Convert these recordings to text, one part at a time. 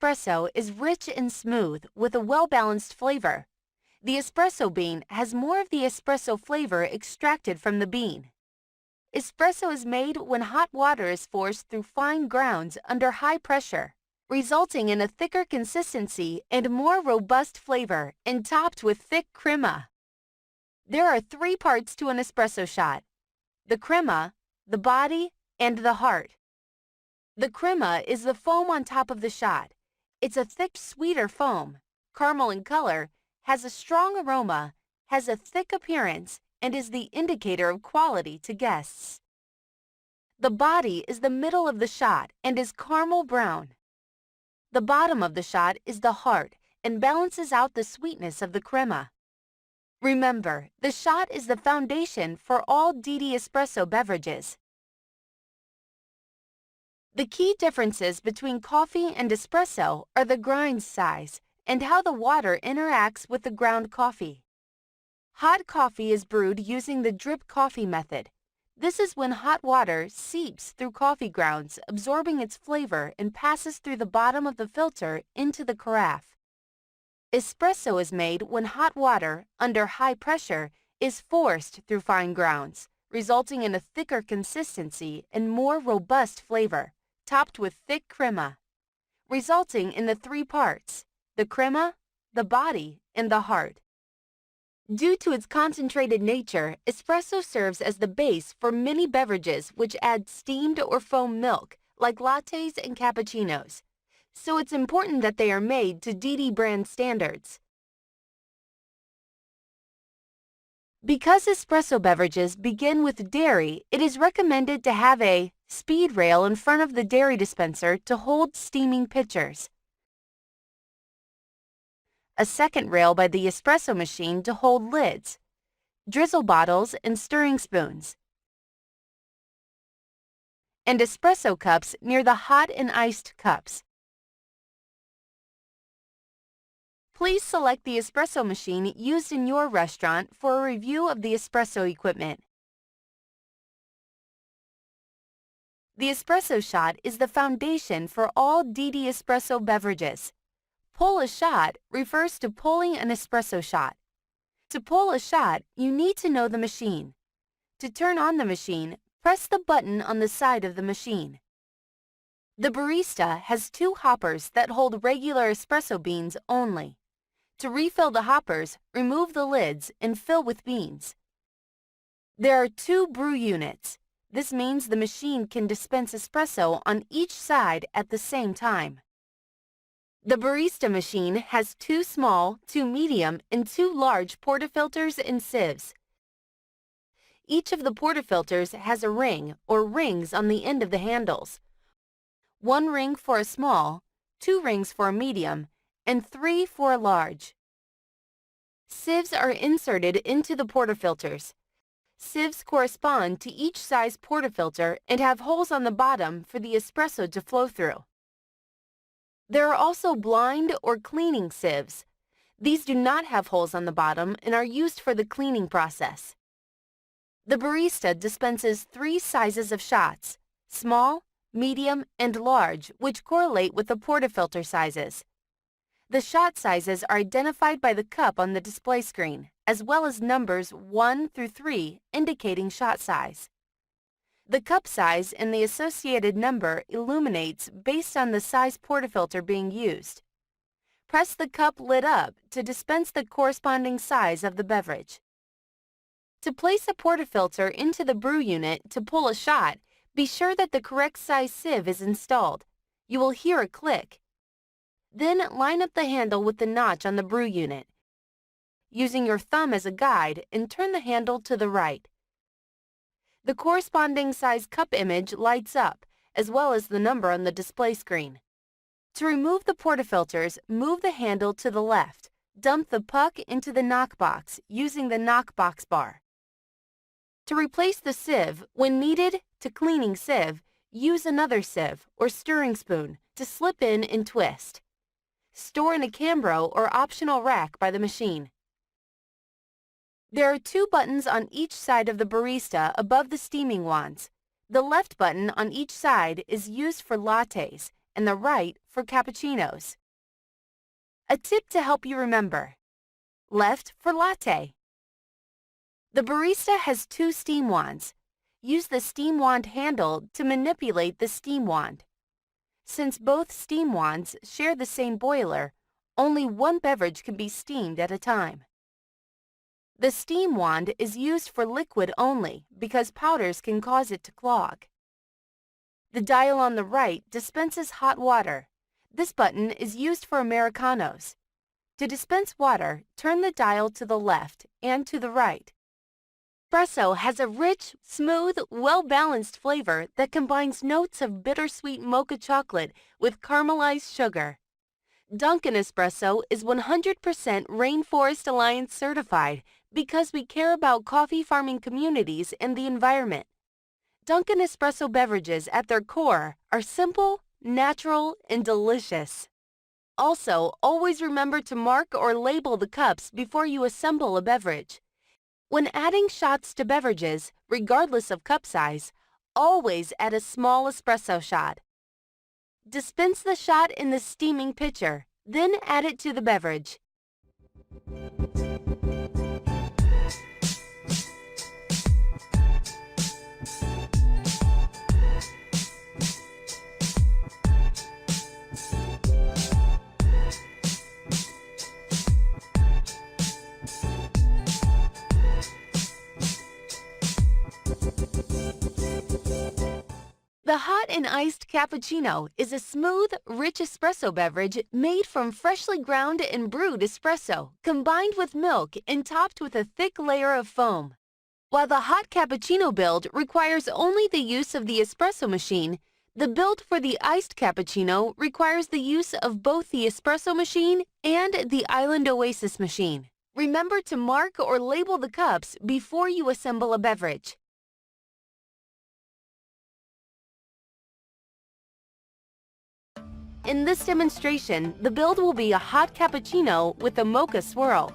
espresso is rich and smooth with a well-balanced flavor. The espresso bean has more of the espresso flavor extracted from the bean. Espresso is made when hot water is forced through fine grounds under high pressure, resulting in a thicker consistency and more robust flavor and topped with thick crema. There are 3 parts to an espresso shot: the crema, the body, and the heart. The crema is the foam on top of the shot. It's a thick, sweeter foam, caramel in color, has a strong aroma, has a thick appearance, and is the indicator of quality to guests. The body is the middle of the shot and is caramel brown. The bottom of the shot is the heart and balances out the sweetness of the crema. Remember, the shot is the foundation for all DD espresso beverages. The key differences between coffee and espresso are the grind size and how the water interacts with the ground coffee. Hot coffee is brewed using the drip coffee method. This is when hot water seeps through coffee grounds, absorbing its flavor and passes through the bottom of the filter into the carafe. Espresso is made when hot water, under high pressure, is forced through fine grounds, resulting in a thicker consistency and more robust flavor, topped with thick crema, resulting in the 3 parts: the crema, the body, and the heart. Due to its concentrated nature, espresso serves as the base for many beverages which add steamed or foam milk, like lattes and cappuccinos. So it's important that they are made to DD brand standards. Because espresso beverages begin with dairy, it is recommended to have a speed rail in front of the dairy dispenser to hold steaming pitchers, a second rail by the espresso machine to hold lids, drizzle bottles and stirring spoons, and espresso cups near the hot and iced cups. Please select the espresso machine used in your restaurant for a review of the espresso equipment. The espresso shot is the foundation for all DD espresso beverages. Pull a shot refers to pulling an espresso shot. To pull a shot, you need to know the machine. To turn on the machine, press the button on the side of the machine. The barista has 2 hoppers that hold regular espresso beans only. To refill the hoppers, remove the lids and fill with beans. There are 2 brew units. This means the machine can dispense espresso on each side at the same time. The barista machine has 2 small, 2 medium, and 2 large portafilters and sieves. Each of the portafilters has a ring or rings on the end of the handles. 1 ring for a small, 2 rings for a medium, and 3 for a large. Sieves are inserted into the portafilters. Sieves correspond to each size portafilter and have holes on the bottom for the espresso to flow through. There are also blind or cleaning sieves. These do not have holes on the bottom and are used for the cleaning process. The barista dispenses 3 sizes of shots: small, medium, and large, which correlate with the portafilter sizes. The shot sizes are identified by the cup on the display screen, as well as numbers 1 through 3 indicating shot size. The cup size and the associated number illuminates based on the size portafilter being used. Press the cup lid up to dispense the corresponding size of the beverage. To place a portafilter into the brew unit to pull a shot, be sure that the correct size sieve is installed. You will hear a click. Then line up the handle with the notch on the brew unit, using your thumb as a guide, and turn the handle to the right. The corresponding size cup image lights up, as well as the number on the display screen. To remove the portafilters, move the handle to the left. Dump the puck into the knockbox using the knockbox bar. To replace the sieve, when needed to cleaning sieve, use another sieve or stirring spoon to slip in and twist. Store in a Cambro or optional rack by the machine. There are 2 buttons on each side of the barista above the steaming wands. The left button on each side is used for lattes, and the right for cappuccinos. A tip to help you remember: left for latte. The barista has two steam wands. Use the steam wand handle to manipulate the steam wand. Since both steam wands share the same boiler, only one beverage can be steamed at a time. The steam wand is used for liquid only because powders can cause it to clog. The dial on the right dispenses hot water. This button is used for Americanos. To dispense water, turn the dial to the left and to the right. Espresso has a rich, smooth, well-balanced flavor that combines notes of bittersweet mocha chocolate with caramelized sugar. Dunkin' Espresso is 100% Rainforest Alliance certified because we care about coffee farming communities and the environment. Dunkin' Espresso beverages at their core are simple, natural, and delicious. Also, always remember to mark or label the cups before you assemble a beverage. When adding shots to beverages, regardless of cup size, always add a small espresso shot. Dispense the shot in the steaming pitcher, then add it to the beverage. The hot and iced cappuccino is a smooth, rich espresso beverage made from freshly ground and brewed espresso, combined with milk and topped with a thick layer of foam. While the hot cappuccino build requires only the use of the espresso machine, the build for the iced cappuccino requires the use of both the espresso machine and the Island Oasis machine. Remember to mark or label the cups before you assemble a beverage. In this demonstration, the build will be a hot cappuccino with a mocha swirl.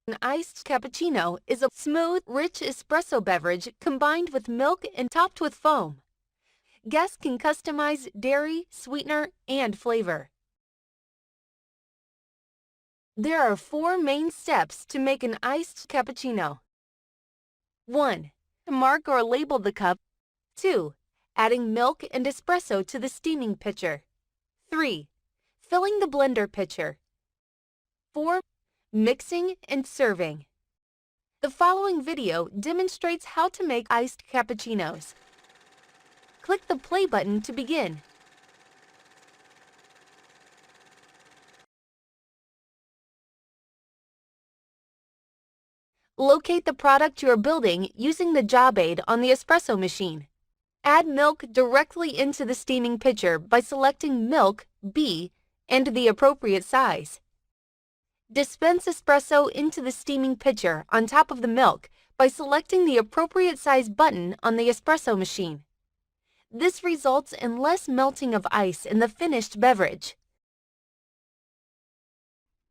An iced cappuccino is a smooth, rich espresso beverage combined with milk and topped with foam. Guests can customize dairy, sweetener, and flavor. There are 4 main steps to make an iced cappuccino. 1. Mark or label the cup. 2. Adding milk and espresso to the steaming pitcher. 3. Filling the blender pitcher. 4. Mixing and serving. The following video demonstrates how to make iced cappuccinos. Click the play button to begin. Locate the product you are building using the job aid on the espresso machine. Add milk directly into the steaming pitcher by selecting Milk B and the appropriate size. Dispense espresso into the steaming pitcher on top of the milk by selecting the appropriate size button on the espresso machine. This results in less melting of ice in the finished beverage.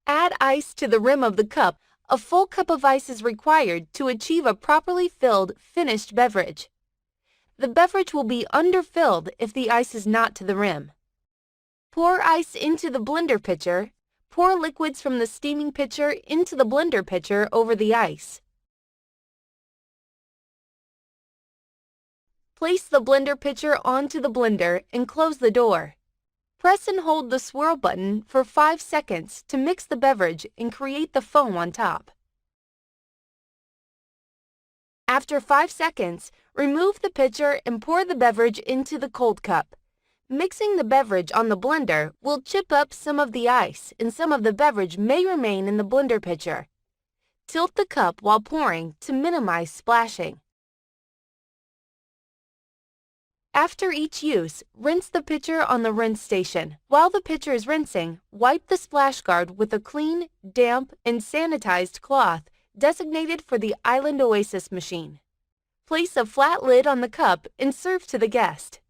Add ice to the rim of the cup. A full cup of ice is required to achieve a properly filled, finished beverage. The beverage will be underfilled if the ice is not to the rim. Pour ice into the blender pitcher. Pour liquids from the steaming pitcher into the blender pitcher over the ice. Place the blender pitcher onto the blender and close the door. Press and hold the swirl button for 5 seconds to mix the beverage and create the foam on top. After 5 seconds, remove the pitcher and pour the beverage into the cold cup. Mixing the beverage on the blender will chip up some of the ice and some of the beverage may remain in the blender pitcher. Tilt the cup while pouring to minimize splashing. After each use, rinse the pitcher on the rinse station. While the pitcher is rinsing, wipe the splash guard with a clean, damp, and sanitized cloth designated for the Island Oasis machine. Place a flat lid on the cup and serve to the guest.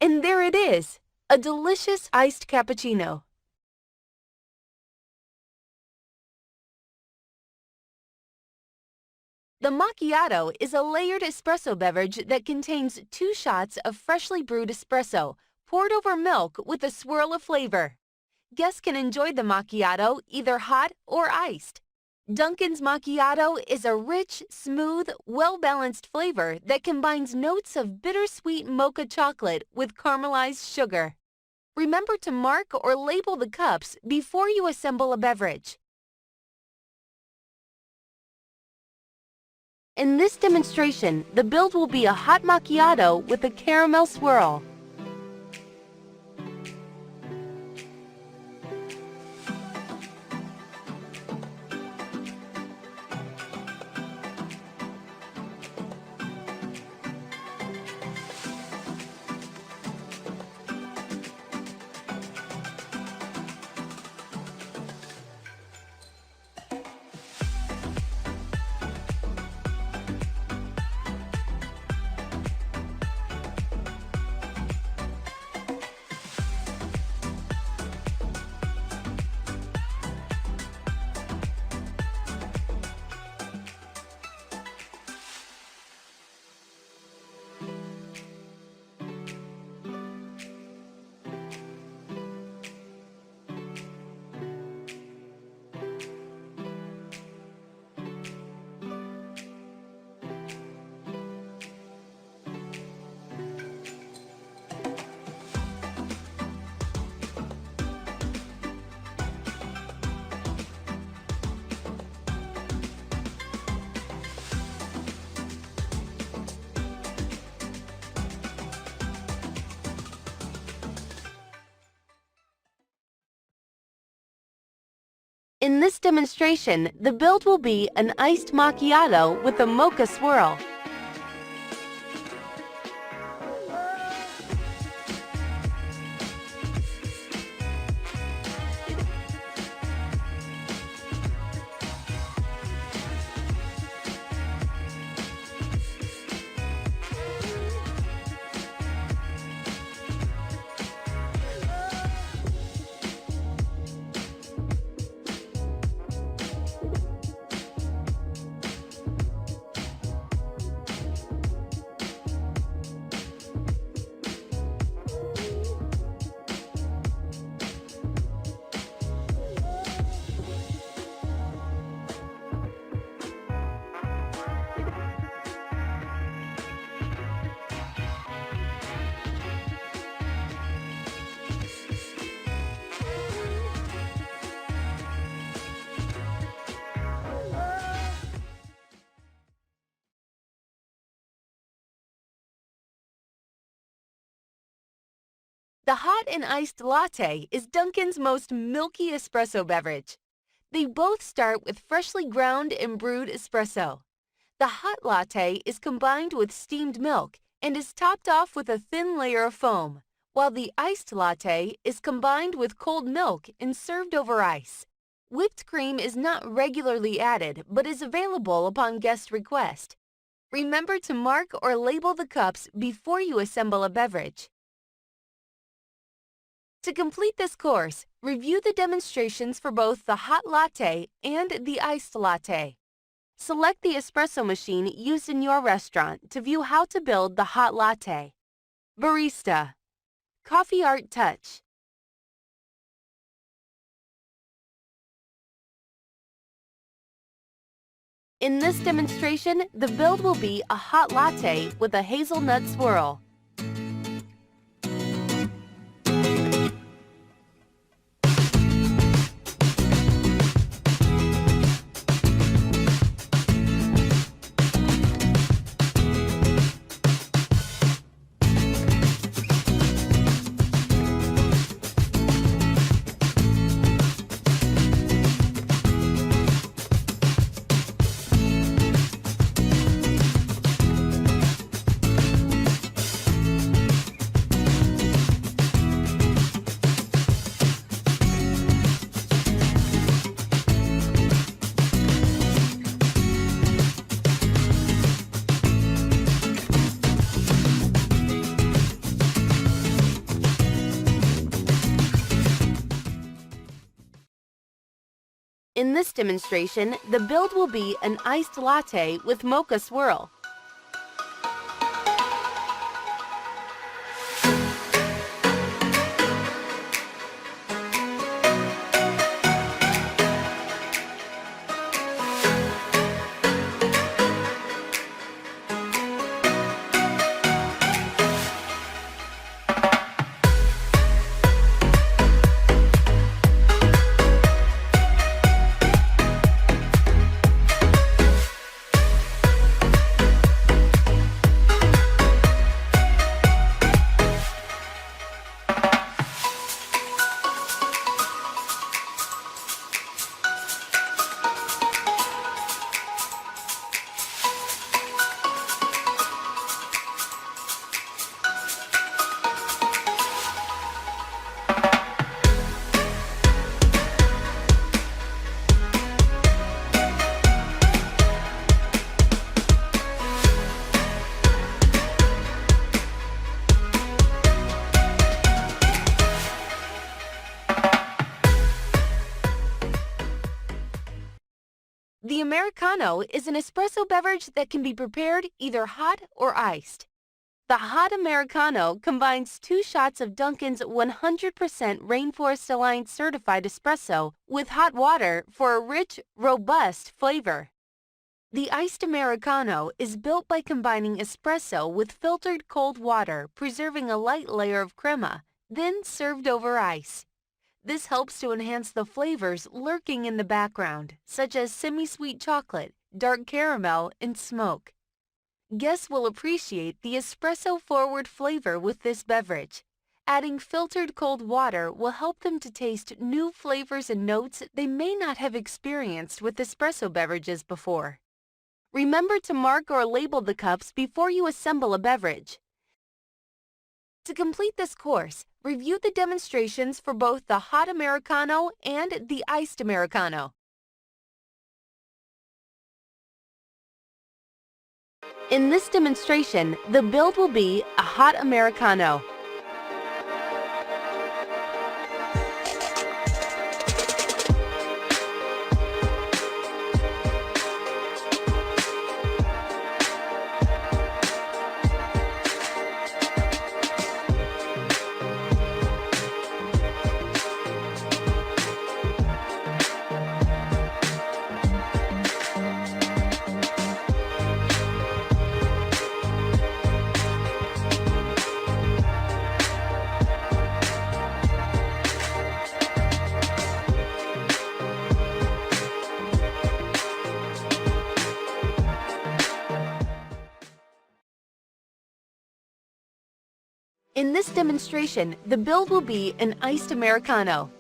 And there it is, a delicious iced cappuccino. The macchiato is a layered espresso beverage that contains 2 shots of freshly brewed espresso poured over milk with a swirl of flavor. Guests can enjoy the macchiato either hot or iced. Dunkin's macchiato is a rich, smooth, well-balanced flavor that combines notes of bittersweet mocha chocolate with caramelized sugar. Remember to mark or label the cups before you assemble a beverage. In this demonstration, the build will be a hot macchiato with a caramel swirl. In this demonstration, the build will be an iced macchiato with a mocha swirl. The hot and iced latte is Dunkin's most milky espresso beverage. They both start with freshly ground and brewed espresso. The hot latte is combined with steamed milk and is topped off with a thin layer of foam, while the iced latte is combined with cold milk and served over ice. Whipped cream is not regularly added but is available upon guest request. Remember to mark or label the cups before you assemble a beverage. To complete this course, review the demonstrations for both the hot latte and the iced latte. Select the espresso machine used in your restaurant to view how to build the hot latte. Barista. Coffee Art Touch. In this demonstration, the build will be a hot latte with a hazelnut swirl. In this demonstration, the build will be an iced latte with mocha swirl. The Americano is an espresso beverage that can be prepared either hot or iced. The hot Americano combines 2 shots of Dunkin's 100% Rainforest-aligned certified espresso with hot water for a rich, robust flavor. The iced Americano is built by combining espresso with filtered cold water, preserving a light layer of crema, then served over ice. This helps to enhance the flavors lurking in the background, such as semi-sweet chocolate, dark caramel, and smoke. Guests will appreciate the espresso-forward flavor with this beverage. Adding filtered cold water will help them to taste new flavors and notes they may not have experienced with espresso beverages before. Remember to mark or label the cups before you assemble a beverage. To complete this course, review the demonstrations for both the hot Americano and the iced Americano. In this demonstration, the build will be a hot Americano. In this demonstration, the build will be an iced Americano.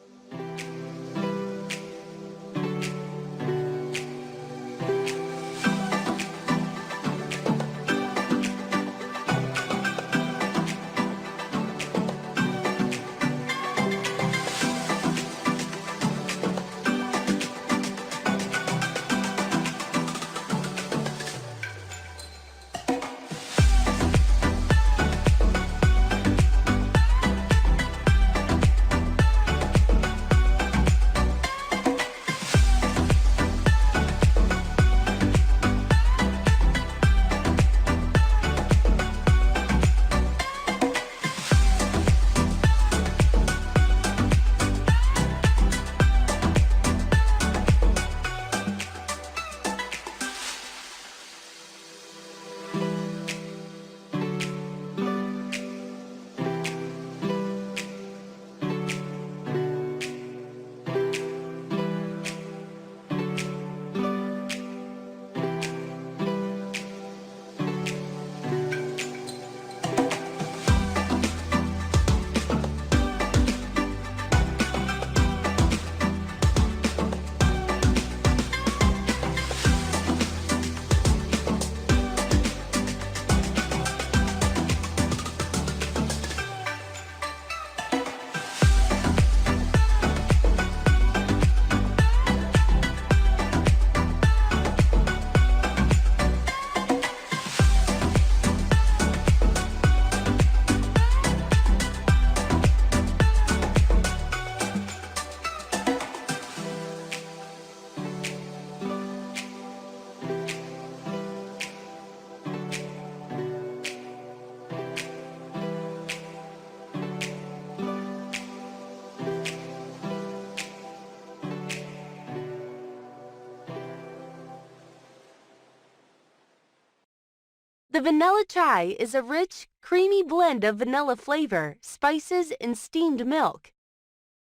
The vanilla chai is a rich, creamy blend of vanilla flavor, spices, and steamed milk.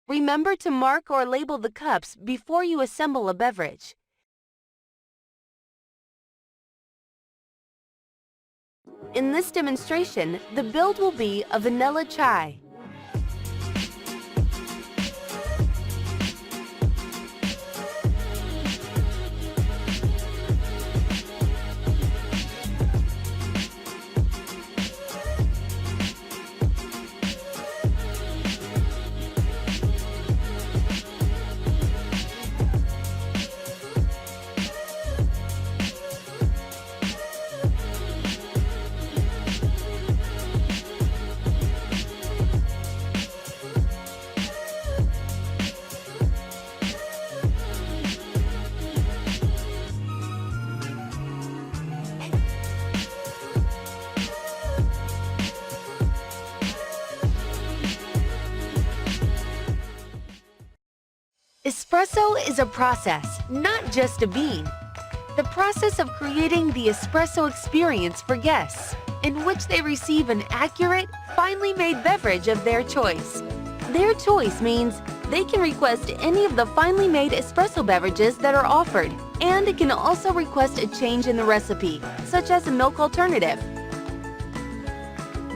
Remember to mark or label the cups before you assemble a beverage. In this demonstration, the build will be a vanilla chai. Espresso is a process, not just a bean. The process of creating the espresso experience for guests, in which they receive an accurate, finely made beverage of their choice. Their choice means they can request any of the finely made espresso beverages that are offered, and can also request a change in the recipe, such as a milk alternative.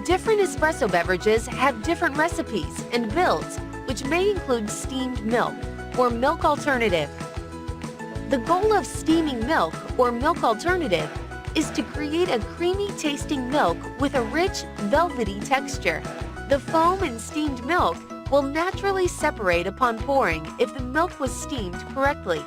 Different espresso beverages have different recipes and builds, which may include steamed milk or milk alternative. The goal of steaming milk or milk alternative is to create a creamy tasting milk with a rich, velvety texture. The foam in steamed milk will naturally separate upon pouring if the milk was steamed correctly.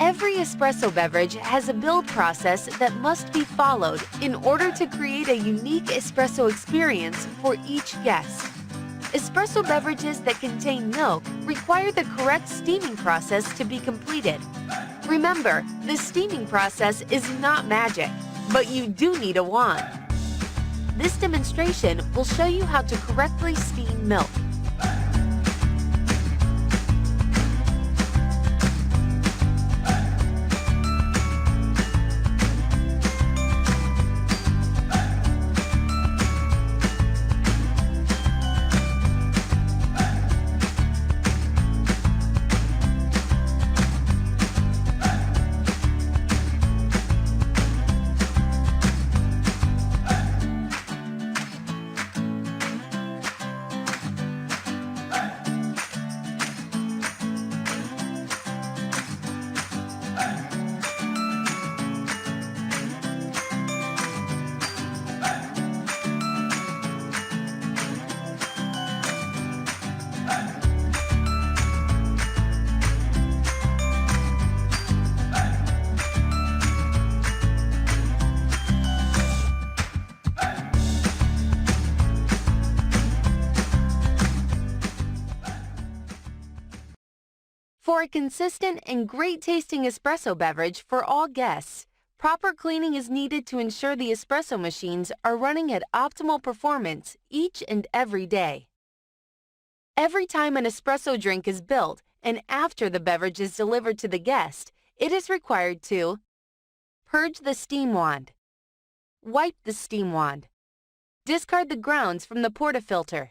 Every espresso beverage has a build process that must be followed in order to create a unique espresso experience for each guest. Espresso beverages that contain milk require the correct steaming process to be completed. Remember, the steaming process is not magic, but you do need a wand. This demonstration will show you how to correctly steam milk. For a consistent and great-tasting espresso beverage for all guests, proper cleaning is needed to ensure the espresso machines are running at optimal performance each and every day. Every time an espresso drink is built and after the beverage is delivered to the guest, it is required to purge the steam wand, wipe the steam wand, discard the grounds from the portafilter,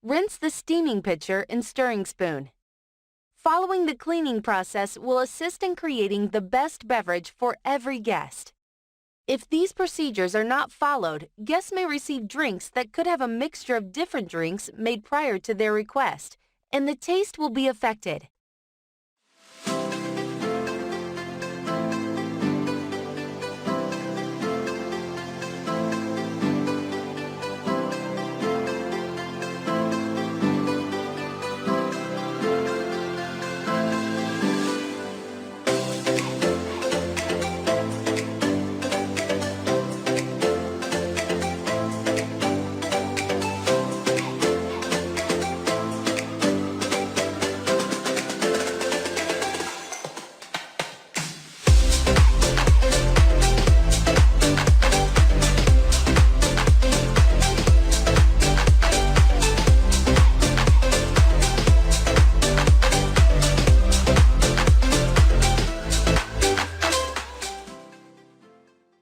rinse the steaming pitcher and stirring spoon. Following the cleaning process will assist in creating the best beverage for every guest. If these procedures are not followed, guests may receive drinks that could have a mixture of different drinks made prior to their request, and the taste will be affected.